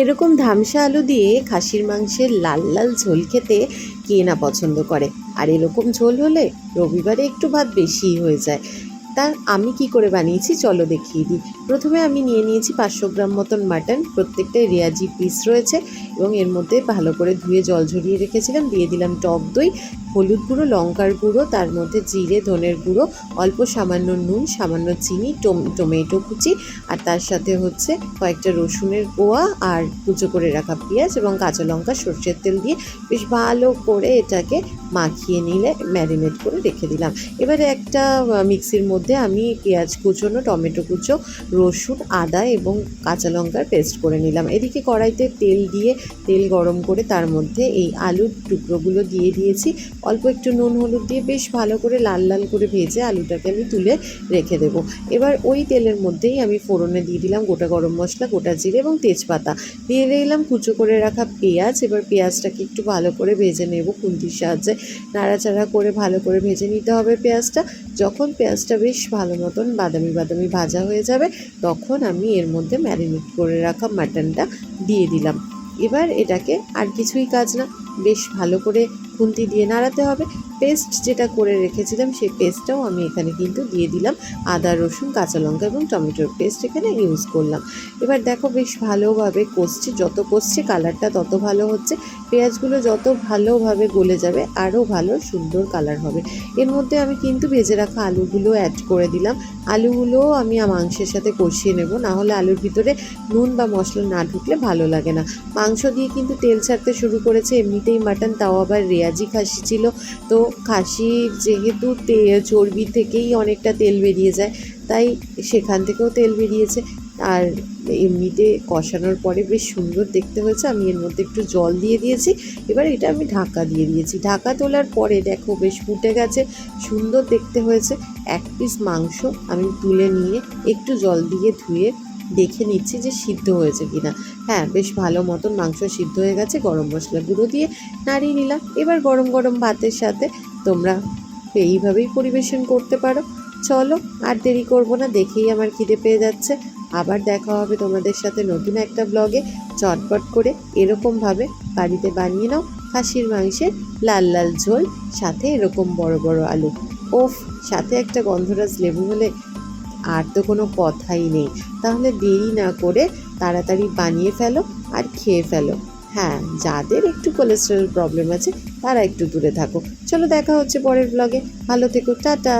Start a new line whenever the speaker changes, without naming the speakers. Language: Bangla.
এরকম ধামসা আলু দিয়ে খাসির মাংসের লাল লাল ঝোল খেতে কে না পছন্দ করে। আর এরকম ঝোল হলে রবিবারে একটু ভাত বেশিই হয়ে যায়। তা আমি কি করে বানিয়েছি চলো দেখিয়ে দিই। প্রথমে আমি নিয়ে নিয়েছি 500 গ্রাম মতন মাটন, প্রত্যেকটাই রেয়াজি পিস রয়েছে এবং এর মধ্যে ভালো করে ধুয়ে জল ঝরিয়ে রেখেছিলাম। দিয়ে দিলাম টক দই, হলুদ গুঁড়ো, লঙ্কার গুঁড়ো, তার মধ্যে জিরে ধনের গুঁড়ো, অল্প সামান্য নুন, সামান্য চিনি, টমেটো কুচি, আর তার সাথে হচ্ছে কয়েকটা রসুনের কোয়া আর কুচো করে রাখা পেঁয়াজ এবং কাঁচা লঙ্কা, সর্ষের তেল দিয়ে বেশ ভালো করে এটাকে মাখিয়ে নিলে ম্যারিনেট করে রেখে দিলাম। এবারে একটা মিক্সির মধ্যে আমি পেঁয়াজ কুচোনো, টমেটো কুচো, রসুন, আদা এবং কাঁচা লঙ্কার পেস্ট করে নিলাম। এদিকে কড়াইতে তেল দিয়ে তেল গরম করে তার মধ্যে এই আলুর টুকরোগুলো দিয়ে দিয়েছি। অল্প একটু নুন হলুদ দিয়ে বেশ ভালো করে লাল লাল করে ভেজে আলুটাকে আমি তুলে রেখে দেবো। এবার ওই তেলের মধ্যেই আমি ফোড়নে দিয়ে দিলাম গোটা গরম মশলা, গোটা জিরে এবং তেজপাতা, দিয়ে দিলাম কুচো করে রাখা পেঁয়াজ। এবার পেঁয়াজটাকে একটু ভালো করে ভেজে নেব, খুন্তির সাহায্যে নাড়াচাড়া করে ভালো করে ভেজে নিতে হবে পেঁয়াজটা। যখন পেঁয়াজটা বেশ ভালো মতন বাদামি বাদামি ভাজা হয়ে যাবে তখন আমি এর মধ্যে ম্যারিনেট করে রাখা মাটনটা দিয়ে দিলাম। এবার এটাকে আর কিছুই কাজ না, বেশ ভালো করে খুন্তি দিয়ে নাড়াতে হবে। পেস্ট যেটা করে রেখেছিলাম সেই পেস্টটাও আমি এখানে কিন্তু দিয়ে দিলাম। আদা রসুন কাঁচা লঙ্কা এবং টমেটোর পেস্ট এখানে ইউজ করলাম। এবার দেখো বেশ ভালোভাবে কষছি, যত কষছে কালারটা তত ভালো হচ্ছে। পেঁয়াজগুলো যত ভালোভাবে গলে যাবে আরও ভালো সুন্দর কালার হবে। এর মধ্যে আমি কিন্তু ভেজে রাখা আলুগুলো অ্যাড করে দিলাম। আলুগুলোও আমি মাংসের সাথে কষিয়ে নেব, না হলে আলুর ভিতরে নুন বা মশলা না ঢুকলে ভালো লাগে না। মাংস দিয়ে কিন্তু তেল ছাড়তে শুরু করেছে, এমনিতেই মাটন, তাও আবার রেয়াজি খাসি ছিল। তো খাসির যেহেতু চর্বি থেকেই অনেকটা তেল বেরিয়ে যায়, তাই সেখান থেকেও তেল বেরিয়েছে। আর এমনিতে কষানোর পরে বেশ সুন্দর দেখতে হয়েছে। আমি এর মধ্যে একটু জল দিয়ে দিয়েছি। এবার এটা আমি ঢাকা দিয়ে দিয়েছি। ঢাকা তোলার পরে দেখো বেশ ফুটে গেছে, সুন্দর দেখতে হয়েছে। এক পিস মাংস আমি তুলে নিয়ে একটু জল দিয়ে ধুয়ে দেখে নিচ্ছি যে সিদ্ধ হয়েছে কিনা। হ্যাঁ, বেশ ভালো মতন মাংস সিদ্ধ হয়ে গেছে। গরম মশলা গুঁড়ো দিয়ে নাড়িয়ে নিলাম। এবার গরম গরম ভাতের সাথে তোমরা এইভাবেই পরিবেশন করতে পারো। চলো আর দেরি করবো না, দেখেই আমার খিদে পেয়ে যাচ্ছে। আবার দেখা হবে তোমাদের সাথে নতুন একটা ব্লগে। চটপট করে এরকমভাবে বাড়িতে বানিয়ে নাও খাসির মাংসের লাল লাল ঝোল, সাথে এরকম বড় বড় আলু। ওফ, সাথে একটা গন্ধরাজ লেবু হলে আর তো কোনো কথাই নেই। তাহলে দেরি না করে তাড়াতাড়ি বানিয়ে ফেলো আর খেয়ে ফেলো। হ্যাঁ, যাদের একটু কোলেস্টেরল প্রবলেম আছে তারা একটু দূরে থাকো। চলো দেখা হচ্ছে পরের ব্লগে। ভালো থেকো, টাটা।